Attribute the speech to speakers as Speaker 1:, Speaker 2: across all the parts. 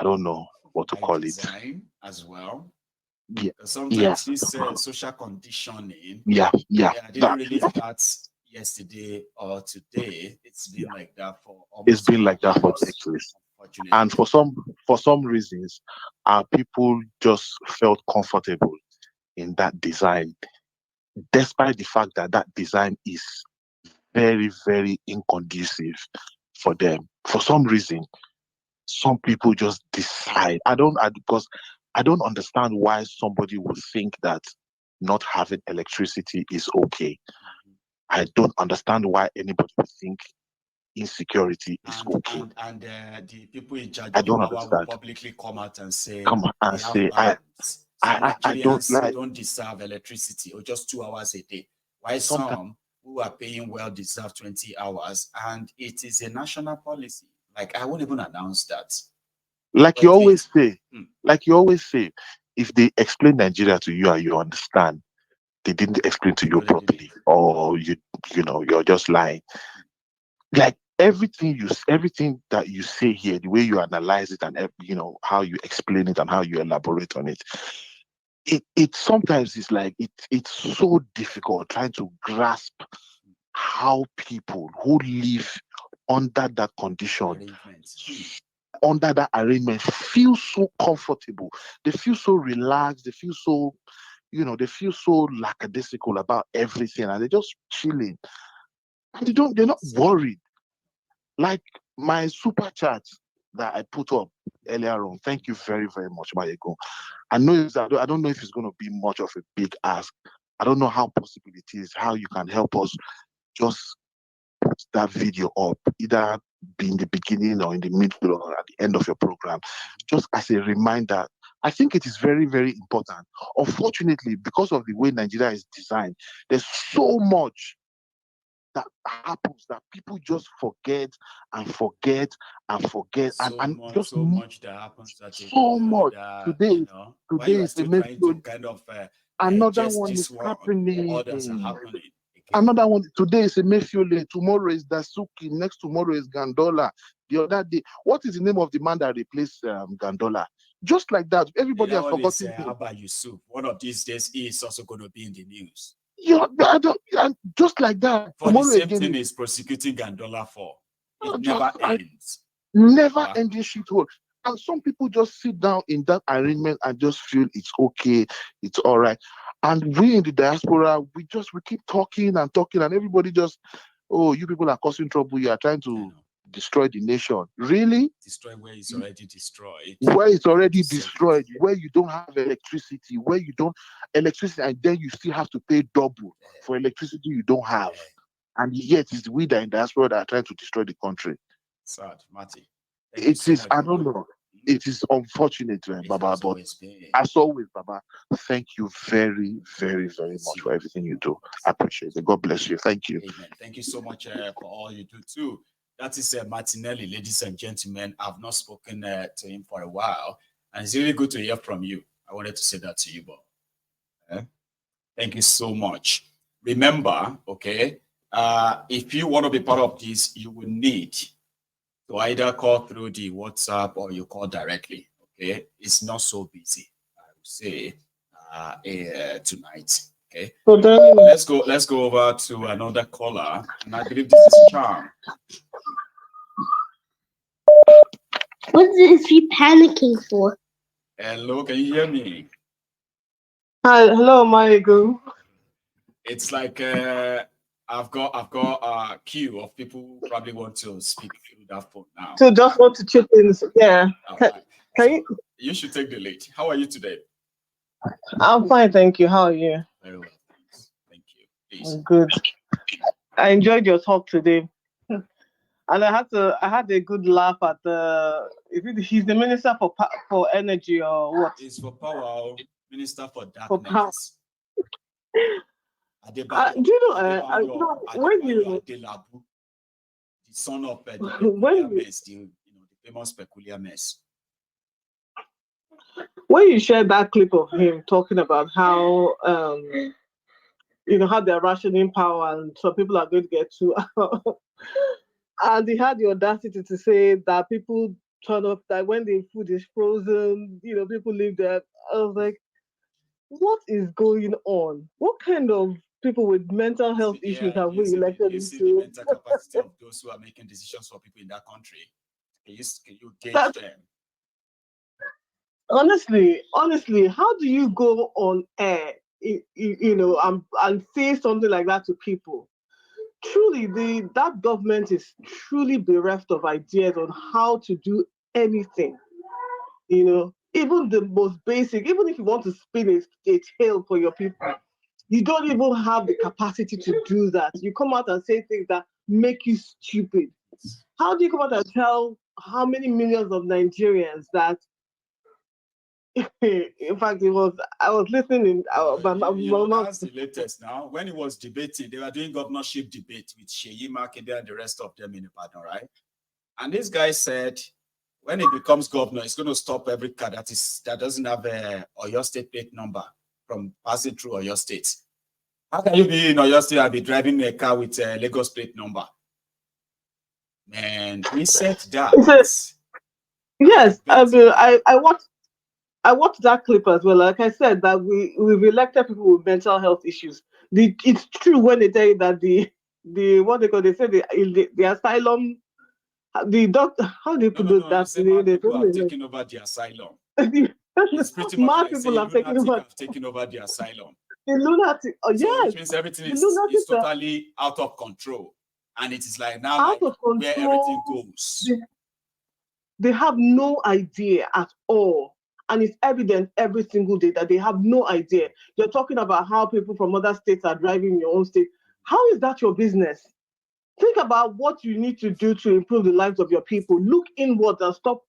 Speaker 1: I don't know what to
Speaker 2: by
Speaker 1: call
Speaker 2: design as well.
Speaker 1: it. Yeah, yeah,
Speaker 2: Sometimes this social conditioning,
Speaker 1: yeah.
Speaker 2: didn't
Speaker 1: That
Speaker 2: really start yesterday or today. It's
Speaker 1: yeah,
Speaker 2: been like that for
Speaker 1: it's
Speaker 2: almost
Speaker 1: been
Speaker 2: 50
Speaker 1: like that for
Speaker 2: years,
Speaker 1: decades. And
Speaker 2: unfortunately.
Speaker 1: for some reasons, our people just felt comfortable in that design, despite the fact that that design is very, very inconducive for them. For some reason, some people just decide. Because I don't understand why somebody would think that not having electricity is okay. I don't understand why anybody would think insecurity is okay.
Speaker 2: And the people in charge
Speaker 1: I
Speaker 2: of
Speaker 1: don't
Speaker 2: power will
Speaker 1: understand.
Speaker 2: publicly come out and say
Speaker 1: Come on
Speaker 2: they
Speaker 1: and
Speaker 2: have
Speaker 1: say
Speaker 2: balance. Some
Speaker 1: I don't
Speaker 2: Nigerians
Speaker 1: like
Speaker 2: don't deserve electricity or just 2 hours a day, while
Speaker 1: sometimes
Speaker 2: some who are paying well deserve 20 hours. And it is a national policy. Like, I won't even announce that.
Speaker 1: like you
Speaker 2: But
Speaker 1: always
Speaker 2: with
Speaker 1: say, like you always say, if they explain Nigeria to you and you understand, they didn't explain to you
Speaker 2: no, they didn't.
Speaker 1: properly, or you know you're just lying. Like everything that you say here, the way you analyze it and how you explain it and how you elaborate on it, it sometimes is like it's so difficult trying to grasp how people who live under that condition,
Speaker 2: Arrangements.
Speaker 1: under that arrangement, feel so comfortable. They feel so relaxed. They feel so, they feel so lackadaisical about everything, and they're just chilling. And they're not worried. Like my super chat that I put up earlier on. Thank you very, very much, Mayego. I don't know if it's going to be much of a big ask. I don't know how possible it is, how you can help us just put that video up, either be in the beginning or in the middle or at the end of your program, just as a reminder. I think it is very, very important. Unfortunately, because of the way Nigeria is designed, there's so much that happens that people just forget and forget and forget and just
Speaker 2: So much that happens that they
Speaker 1: so much.
Speaker 2: you
Speaker 1: Today,
Speaker 2: know, while
Speaker 1: today
Speaker 2: you are
Speaker 1: is a
Speaker 2: still trying to
Speaker 1: mayfield.
Speaker 2: kind of
Speaker 1: Another
Speaker 2: digest
Speaker 1: one
Speaker 2: this
Speaker 1: is
Speaker 2: one, others are
Speaker 1: happening.
Speaker 2: happening again.
Speaker 1: Another one today is a Mayfield, tomorrow is Dasuki, next tomorrow is Gandola. The other day, what is the name of the man that replaced Gandola? Just like that,
Speaker 2: The
Speaker 1: everybody
Speaker 2: other
Speaker 1: has
Speaker 2: one is
Speaker 1: forgotten him.
Speaker 2: Abba Yusuf. One of these days, he is also going to be in the news.
Speaker 1: And just like that,
Speaker 2: For the
Speaker 1: tomorrow
Speaker 2: same
Speaker 1: again,
Speaker 2: thing is prosecuting Gandola for. It
Speaker 1: just
Speaker 2: never ends.
Speaker 1: never ending shit hole. And some people just sit down in that arrangement and just feel it's okay, it's all right. And we in the diaspora, we keep talking and talking, and everybody just, oh, you people are causing trouble. You are trying to destroy the nation. Really?
Speaker 2: Destroy where it's already destroyed.
Speaker 1: Where it's already
Speaker 2: To save
Speaker 1: destroyed,
Speaker 2: it.
Speaker 1: where you don't have electricity, and then you still have to pay double for electricity you don't have. And yet it's we that in diaspora that are trying to destroy the country.
Speaker 2: Sad, Marty. Thank you
Speaker 1: It
Speaker 2: so
Speaker 1: is,
Speaker 2: much,
Speaker 1: I
Speaker 2: Baba.
Speaker 1: don't know. It is unfortunate,
Speaker 2: It
Speaker 1: Baba,
Speaker 2: has
Speaker 1: but
Speaker 2: always been.
Speaker 1: as always, Baba, thank you very, very, very much for everything you do. I appreciate it. God bless you. Thank you.
Speaker 2: Amen. Thank you so much for all you do too. That is Martinelli, ladies and gentlemen. I've not spoken to him for a while, and it's really good to hear from you. I wanted to say that to you, Bob. Thank you so much. Remember, okay, if you want to be part of this, you will need to either call through the WhatsApp or you call directly. Okay, it's not so busy, I would say, tonight. Okay, let's go over to another caller, and I believe this is Charm.
Speaker 3: What is he panicking for?
Speaker 2: Hello, can you hear me?
Speaker 4: Hi, hello, Mayego.
Speaker 2: It's like I've got a queue of people who probably want to speak through that phone now.
Speaker 4: So just want to chip in, yeah. Can
Speaker 2: you should take the lead. How are you today?
Speaker 4: I'm fine, thank you. How are you?
Speaker 2: Very well, thank you. Please.
Speaker 4: Good. I enjoyed your talk today, and I had a good laugh at he's the minister for energy or what?
Speaker 2: He's for power, minister for darkness.
Speaker 4: For power.
Speaker 2: Do you know when you the son of the peculiar mess, the famous peculiar mess.
Speaker 4: When you shared that clip of him talking about how how they're rationing power and some people are going to get to and he had the audacity to say that people turn up, that when the food is frozen, people live there. I was like, what is going on? What kind of people with mental health issues have we elected
Speaker 2: you see the
Speaker 4: into?
Speaker 2: mental capacity of those who are making decisions for people in that country. Can you gauge
Speaker 4: That,
Speaker 2: them?
Speaker 4: honestly, how do you go on air, and say something like that to people? Truly, that government is truly bereft of ideas on how to do anything. Even the most basic, even if you want to spin a tale for your people, you don't even have the capacity to do that. You come out and say things that make you stupid. How do you come out and tell how many millions of Nigerians that in fact I was listening
Speaker 2: that's the latest now. When he was debating, they were doing governorship debate with Sheyi Makinde and the rest of them in Ibadan, right? And this guy said when he becomes governor, it's going to stop every car that doesn't have a Oyo State plate number from passing through Oyo State. How can you be in Oyo State and be driving a car with a Lagos plate number? Man, he said that.
Speaker 4: Yes, I watched that clip as well. Like I said, that we've elected people with mental health issues. It's true when they tell you that the what they call, they say the asylum, the doctor, how do you put
Speaker 2: no,
Speaker 4: that?
Speaker 2: people have taken over the asylum. It's pretty much like
Speaker 4: people have
Speaker 2: taken over the asylum.
Speaker 4: The lunatic, yes.
Speaker 2: Which means everything is totally out of control. And it is like now out of control, where everything goes.
Speaker 4: They have no idea at all. And it's evident every single day that they have no idea. You're talking about how people from other states are driving in your own state. How is that your business? Think about what you need to do to improve the lives of your people. Look inward and stop,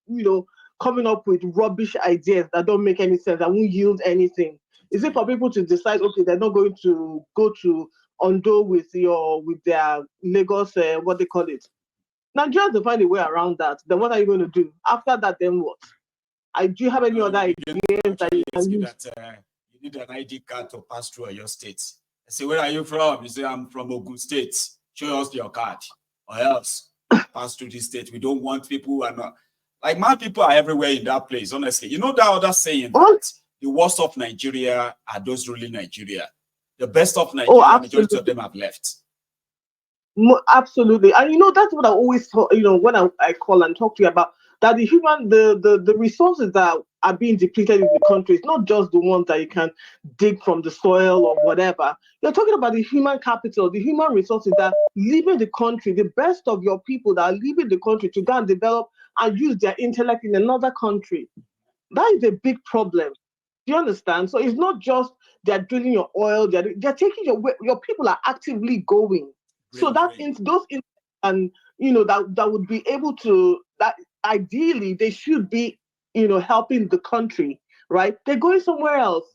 Speaker 4: coming up with rubbish ideas that don't make any sense, that won't yield anything. Is it for people to decide, okay, they're not going to go to Ondo with their Lagos, what they call it? Nigerians will find a way around that. Then what are you going to do? After that, then what? Do you have any other ideas that you can use?
Speaker 2: You need an ID card to pass through your state. I say, where are you from? You say, I'm from Ogun State. Show us your card, or else pass through this state. We don't want people who are not like mad people are everywhere in that place. Honestly, you know that other saying that the worst of Nigeria are those ruling Nigeria. The best of Nigeria, majority of them have left.
Speaker 4: Absolutely, and that's what I always talk. When I call and talk to you about that, the resources that are being depleted in the country, it's not just the ones that you can dig from the soil or whatever. You're talking about the human capital, the human resources that leaving the country, the best of your people that are leaving the country to go and develop and use their intellect in another country. That is a big problem. Do you understand? So it's not just they're drilling your oil, they're taking your people are actively going. So that those and that would be able to, that ideally they should be helping the country, right? They're going somewhere else.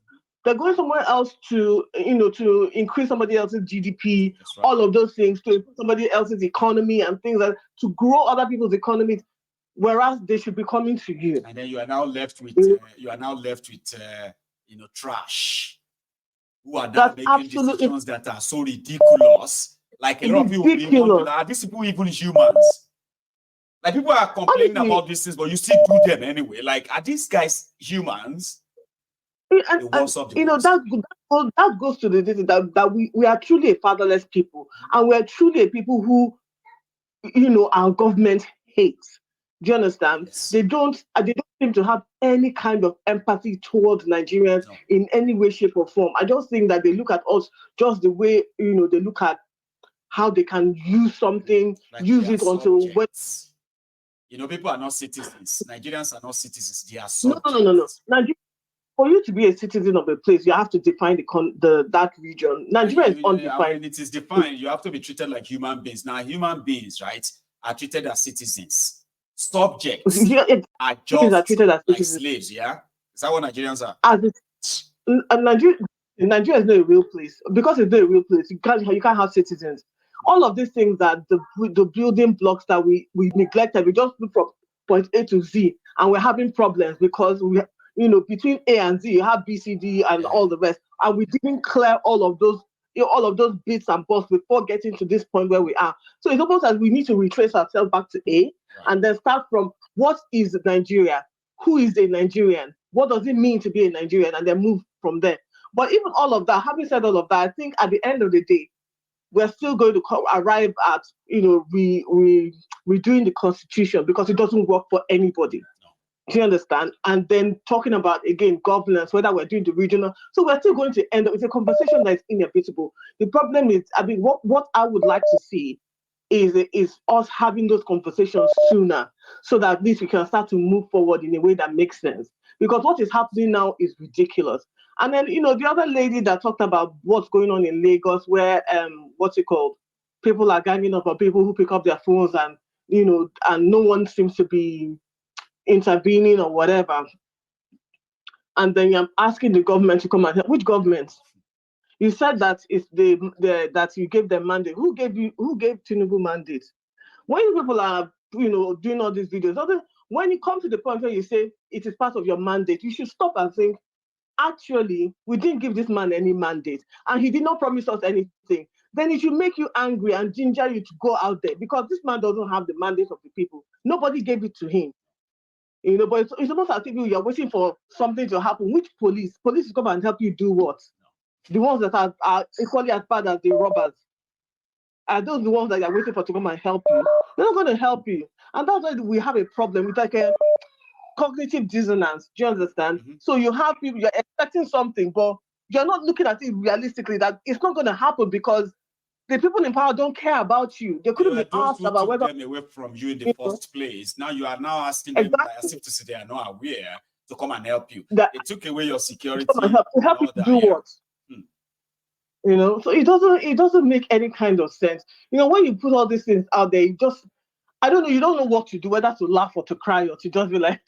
Speaker 4: They're going somewhere else to to increase somebody else's GDP, right. All of those things, to improve somebody else's economy and things like that, to grow other people's economies, whereas they should be coming to you.
Speaker 2: And then you are now left with trash, who are now making decisions that are so ridiculous. Like a lot of people be wondering, are these people even humans? Like people are complaining about these things, but you still do them anyway. Like, are these guys humans?
Speaker 4: That goes to the thing that we are truly a fatherless people, and we are truly a people who our government hates. Do you understand? Yes. They don't seem to have any kind of empathy towards Nigerians in any way, shape, or form. I just think that they look at us just the way they look at how they can use something, like use it until when.
Speaker 2: People are not citizens. Nigerians are not citizens. They are subjects.
Speaker 4: No. Nigeria, for you to be a citizen of a place, you have to define that region. Nigeria is undefined.
Speaker 2: It is defined. You have to be treated like human beings. Now, human beings, right, are treated as citizens. Subjects are just treated as like slaves. Yeah, is that what Nigerians are?
Speaker 4: Nigeria is not a real place. Because it's not a real place, you can't have citizens. All of these things that the building blocks that we neglected, we just look from point A to Z, and we're having problems because we between A and Z you have B, C, D, and all the rest, and we didn't clear all of those bits and bobs before getting to this point where we are. So it's almost as we need to retrace ourselves back to A, and then start from what is Nigeria? Who is a Nigerian? What does it mean to be a Nigerian? And then move from there. But even all of that, having said all of that, I think at the end of the day, we're still going to arrive at, redoing the constitution, because it doesn't work for anybody. Do you understand? And then talking about, again, governance, whether we're doing the regional. So we're still going to end up, it's a conversation that is inevitable. The problem is, I mean, what I would like to see is us having those conversations sooner, so that at least we can start to move forward in a way that makes sense. Because what is happening now is ridiculous. And then, the other lady that talked about what's going on in Lagos, where, what's it called? People are ganging up on people who pick up their phones, and, and no one seems to be intervening or whatever. And then I'm asking the government to come and help. Which government? You said that it's that you gave them mandate. Who gave Tinubu mandate? When you people are, doing all these videos, when you come to the point where you say it is part of your mandate, you should stop and think, actually, we didn't give this man any mandate, and he did not promise us anything. Then it should make you angry and ginger you to go out there, because this man doesn't have the mandate of the people. Nobody gave it to him. But it's almost as if you're waiting for something to happen. Which police? Police come and help you do what? The ones that are equally as bad as the robbers. Are those the ones that you're waiting for to come and help you? They're not going to help you. And that's why we have a problem with, like, a cognitive dissonance. Do you understand? Mm-hmm. So you have people, you're expecting something, but you're not looking at it realistically, that it's not going to happen, because the people in power don't care about you. They couldn't be asked about whether
Speaker 2: them away from you in the first place. Now you are now asking them, as if to say they are not aware, to come and help you. They took away your security.
Speaker 4: To help you do what? So it doesn't make any kind of sense. When you put all these things out there, I don't know, you don't know what to do, whether to laugh or to cry, or to just be like,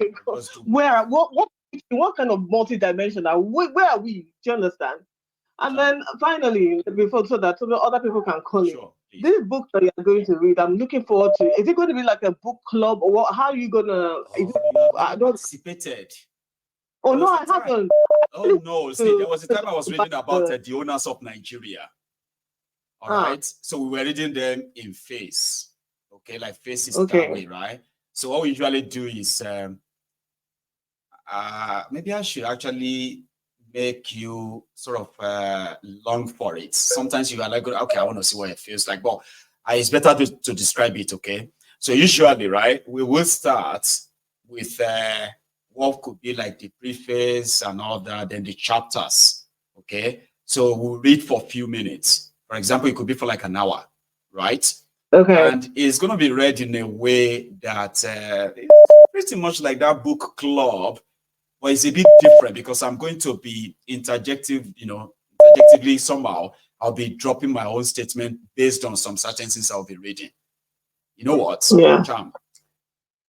Speaker 4: what kind of multi-dimensional, where are we? Do you understand? And then finally, so that other people can call it. Sure, this book that you're going to read, I'm looking forward to. Is it going to be like a book club, or what? How are you gonna?
Speaker 2: I participated.
Speaker 4: Oh no, I haven't.
Speaker 2: Oh no! See, there was a time I was reading about the owners of Nigeria. All right, so we were reading them in face. Okay, like face is that way, right? So what we usually do is, maybe I should actually make you sort of long for it. Sometimes you are like, okay, I want to see what it feels like, but it's better to describe it. Okay, so usually, right, we will start with what could be like the preface and all that, then the chapters. Okay, so we'll read for a few minutes. For example, it could be for like an hour, right?
Speaker 4: Okay.
Speaker 2: And it's going to be read in a way that it's pretty much like that book club, but it's a bit different, because I'm going to be interjectively somehow. I'll be dropping my own statement based on some certain things I'll be reading. You know what?
Speaker 4: Yeah.
Speaker 2: Charm.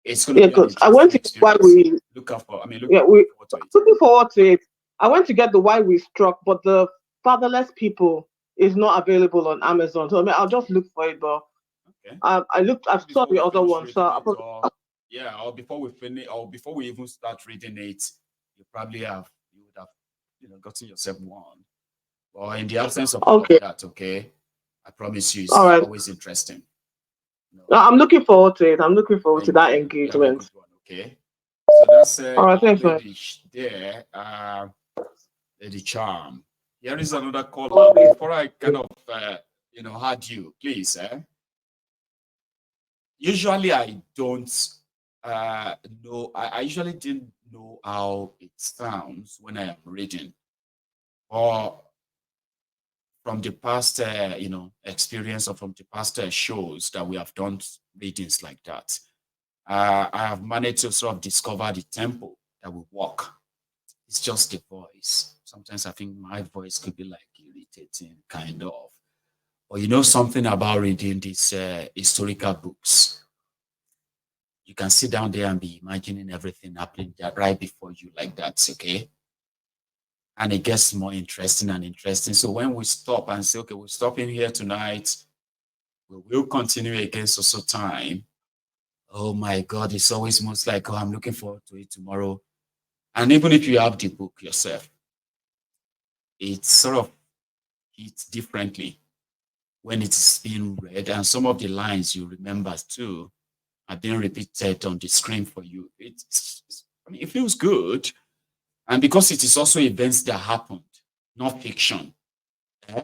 Speaker 2: It's going to be
Speaker 4: good. I went to why we
Speaker 2: look out for.
Speaker 4: looking forward to it. I went to get the Why We Struck, but the Fatherless People is not available on Amazon. So I'll just look for it, but I saw the other one. So
Speaker 2: or before we finish, or before we even start reading it, you would have gotten yourself one. Or in the absence of that, I promise you, it's always interesting.
Speaker 4: I'm looking forward to it. I'm looking forward to that engagement.
Speaker 2: Okay, so that's
Speaker 4: all right. Thanks,
Speaker 2: there. Lady Charm. Here is another call. Before I kind of had you, please. Usually I don't know. I usually didn't know how it sounds when I am reading, or from the past, experience, or from the past shows that we have done readings like that. I have managed to sort of discover the tempo that we walk. It's just the voice. Sometimes I think my voice could be like irritating, kind of. Or something about reading these historical books. You can sit down there and be imagining everything happening right before you like that, okay? And it gets more interesting and interesting. So when we stop and say, okay, we're stopping here tonight, we will continue again so time. Oh my God, it's always most like, oh, I'm looking forward to it tomorrow. And even if you have the book yourself, it sort of hits differently when it's being read. And some of the lines you remember too are being repeated on the screen for you. I mean, it feels good. And because it is also events that happened, not fiction. A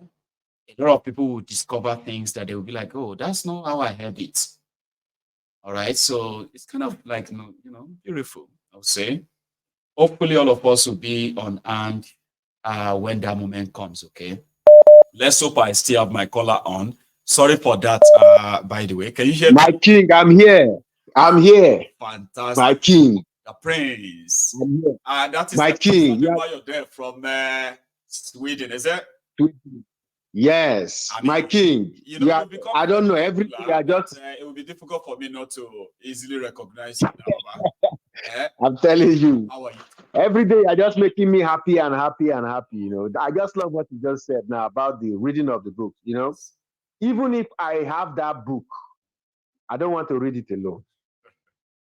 Speaker 2: lot of people will discover things that they will be like, oh, that's not how I heard it. All right. So it's kind of like, beautiful, I would say. Hopefully, all of us will be on hand when that moment comes. Okay. Let's hope I still have my collar on. Sorry for that, by the way. Can you hear
Speaker 5: my
Speaker 2: me?
Speaker 5: king? I'm here. I'm here.
Speaker 2: Fantastic.
Speaker 5: My king.
Speaker 2: The prince.
Speaker 5: I'm here.
Speaker 2: That is
Speaker 5: My
Speaker 2: the
Speaker 5: king.
Speaker 2: you're there from Sweden, is it?
Speaker 5: Yes,
Speaker 2: I mean,
Speaker 5: my king.
Speaker 2: You become
Speaker 5: I don't know everything. I just.
Speaker 2: it will be difficult for me not to easily recognize you now.
Speaker 5: I'm telling you.
Speaker 2: How are you?
Speaker 5: Every day, you're just making me happy and happy and happy. You know, I just love what you just said now about the reading of the book. You know, even if I have that book, I don't want to read it alone.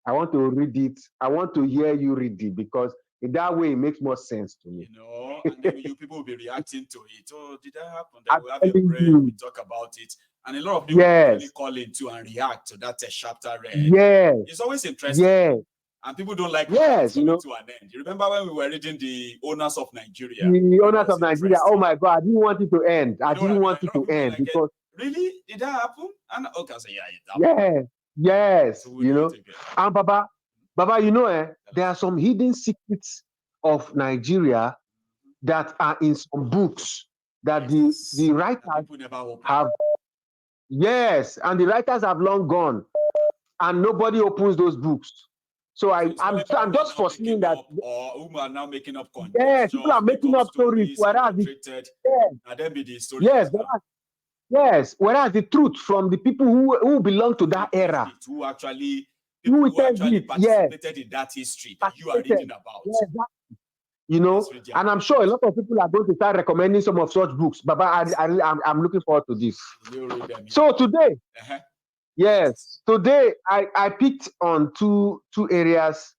Speaker 5: I want to read it. I want to hear you read it because in that way it makes more sense to me.
Speaker 2: You know, and then you people will be reacting to it. Oh, did that happen? Then we'll have
Speaker 5: telling
Speaker 2: a break,
Speaker 5: you.
Speaker 2: we talk about it. And a lot of people
Speaker 5: Yes.
Speaker 2: really call into and react to that chapter read.
Speaker 5: Yes.
Speaker 2: It's always interesting.
Speaker 5: Yes.
Speaker 2: And people don't like
Speaker 5: Yes, you know.
Speaker 2: to an end. You remember when we were reading the Owners of Nigeria?
Speaker 5: The Owners of Nigeria. Oh my God, I didn't want it to end. I didn't want it to end
Speaker 2: like,
Speaker 5: because
Speaker 2: really? Did that happen? And okay, I say, yeah, it happened.
Speaker 5: Yes.
Speaker 2: So
Speaker 5: you know. And Baba, you know, there are some hidden secrets of Nigeria that are in some books that the writers have. Yes, and the writers have long gone, and nobody opens those books. So I'm just foreseeing that.
Speaker 2: Or whom are now making up content.
Speaker 5: Yes, people are making up stories. Whereas whereas the truth from the people who belong to that era,
Speaker 2: who actually participated in that history that you are reading about.
Speaker 5: Yeah, exactly. You know, and I'm sure a lot of people are going to start recommending some of such books. But I'm looking forward to this. So today, yes, today I picked on two areas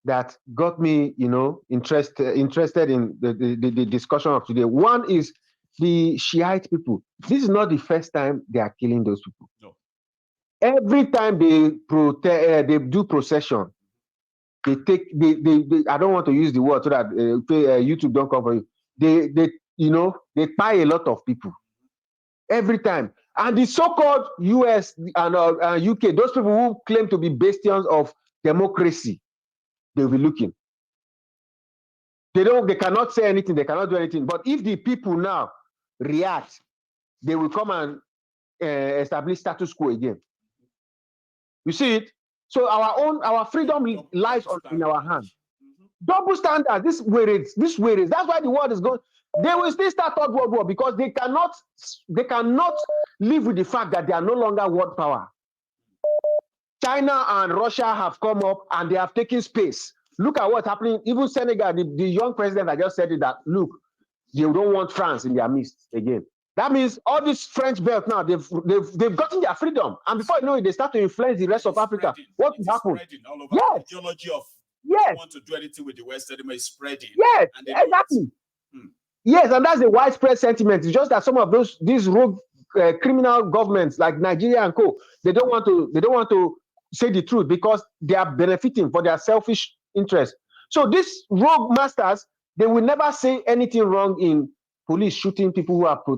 Speaker 5: that got me, you know, interested in the discussion of today. One is the Shiite people. This is not the first time they are killing those people.
Speaker 2: No.
Speaker 5: Every time they do procession, they take I don't want to use the word so that YouTube don't cover you. They buy a lot of people every time. And the so-called US and UK, those people who claim to be bastions of democracy, they'll be looking. They cannot say anything, they cannot do anything. But if the people now react, they will come and establish status quo again. You see it? So our freedom lies in our hands. Double standard, this way is. That's why the world is going. They will still start Third World War because they cannot live with the fact that they are no longer world power. China and Russia have come up and they have taken space. Look at what's happening. Even Senegal, the young president, I just said it, that look, they don't want France in their midst again. That means all this French belt now, they've gotten their freedom. And before you know it, they start to influence the rest of Africa. What will happen?
Speaker 2: All over. The ideology of want to do anything with the West anymore is spreading.
Speaker 5: Yes, exactly. Yes, and that's a widespread sentiment. It's just that some of these rogue criminal governments like Nigeria and co, they don't want to say the truth because they are benefiting for their selfish interest. So these rogue masters, they will never say anything wrong in police shooting people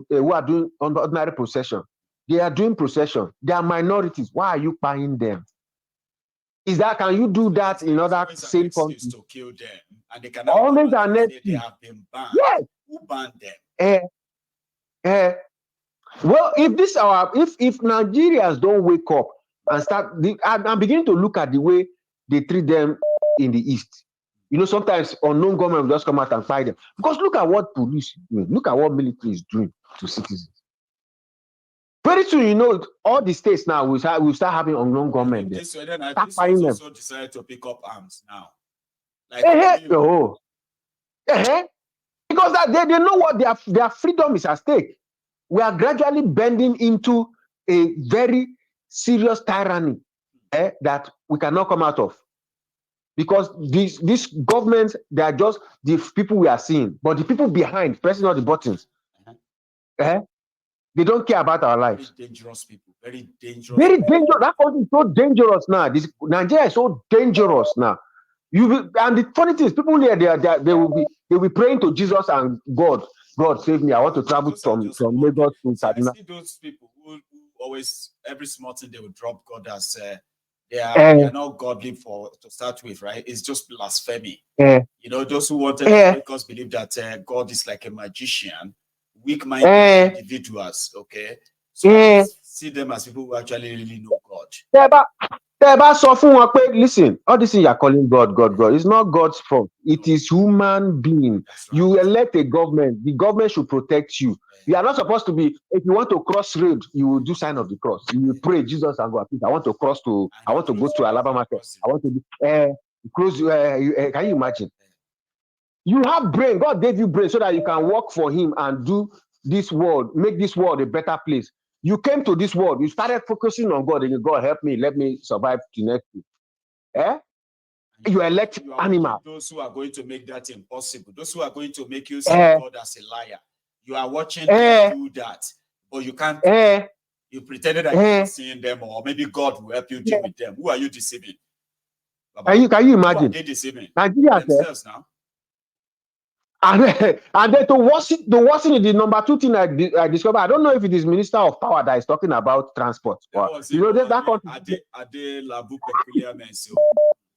Speaker 5: who are doing ordinary procession. They are doing procession. They are minorities. Why are you buying them? Can you do that in other same countries?
Speaker 2: To kill them, and they
Speaker 5: always
Speaker 2: they have been banned.
Speaker 5: Yes.
Speaker 2: Who banned them?
Speaker 5: Well, if Nigerians don't wake up and start, I'm beginning to look at the way they treat them in the East. You know, sometimes unknown government will just come out and fight them. Because look at what police is doing. Look at what military is doing to citizens. Very soon, you know, all the states now will start having unknown government.
Speaker 2: This way, then I also decided to pick up arms now. Like,
Speaker 5: because they know what their freedom is at stake. We are gradually bending into a very serious tyranny that we cannot come out of. Because these governments, they are just the people we are seeing, but the people behind pressing all the buttons. They don't care about our
Speaker 2: Very
Speaker 5: lives.
Speaker 2: dangerous people. Very dangerous.
Speaker 5: Very dangerous. That country is so dangerous now. Nigeria is so dangerous now. And the funny thing is, people here they will be praying to Jesus and God. God save me. I want to travel from Lagos to Kaduna.
Speaker 2: I see those people who always every small thing they will drop God as they are not godly to start with, right? It's just blasphemy. You know, those who wanted to make us believe that God is like a magician, weak-minded individuals. Okay, so I see them as people who actually really know God.
Speaker 5: Listen, all this thing you're calling God, it's not God's fault. It is human being.
Speaker 2: Right.
Speaker 5: You elect a government. The government should protect you. You are not supposed to be. If you want to cross road, you will do sign of the cross. You will pray, Jesus and God. I want to cross to. I want to go to Alabama market. I want to close. Can you imagine? You have brain. God gave you brain so that you can work for Him and do this world, make this world a better place. You came to this world, you started focusing on God, and you God help me, let me survive the next week. You elect animals.
Speaker 2: Those who are going to make that impossible, those who are going to make you see God as a liar. You are watching them do that, but you can't. You pretended that you're not seeing them, or maybe God will help you deal with them. Who are you deceiving?
Speaker 5: Can you imagine?
Speaker 2: Who are they deceiving?
Speaker 5: Nigeria
Speaker 2: themselves now.
Speaker 5: And then to worsen it, the number two thing I discovered, I don't know if it is Minister of Power that is talking about transport. You know, that country.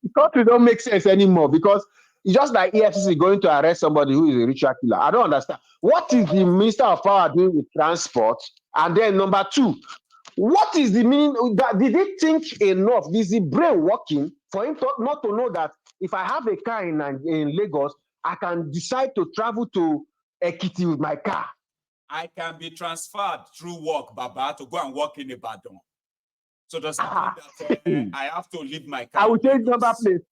Speaker 5: The country don't make sense anymore because it's just like EFCC going to arrest somebody who is a ritual killer. I don't understand. What is the Minister of Power doing with transport? And then number two, what is the meaning? Did they think enough? Is the brain working for him not to know that if I have a car in Lagos, I can decide to travel to Ekiti with my car?
Speaker 2: I can be transferred through work, Baba, to go and work in Ibadan. So does that mean that I have to leave my car?
Speaker 5: I will change number plate.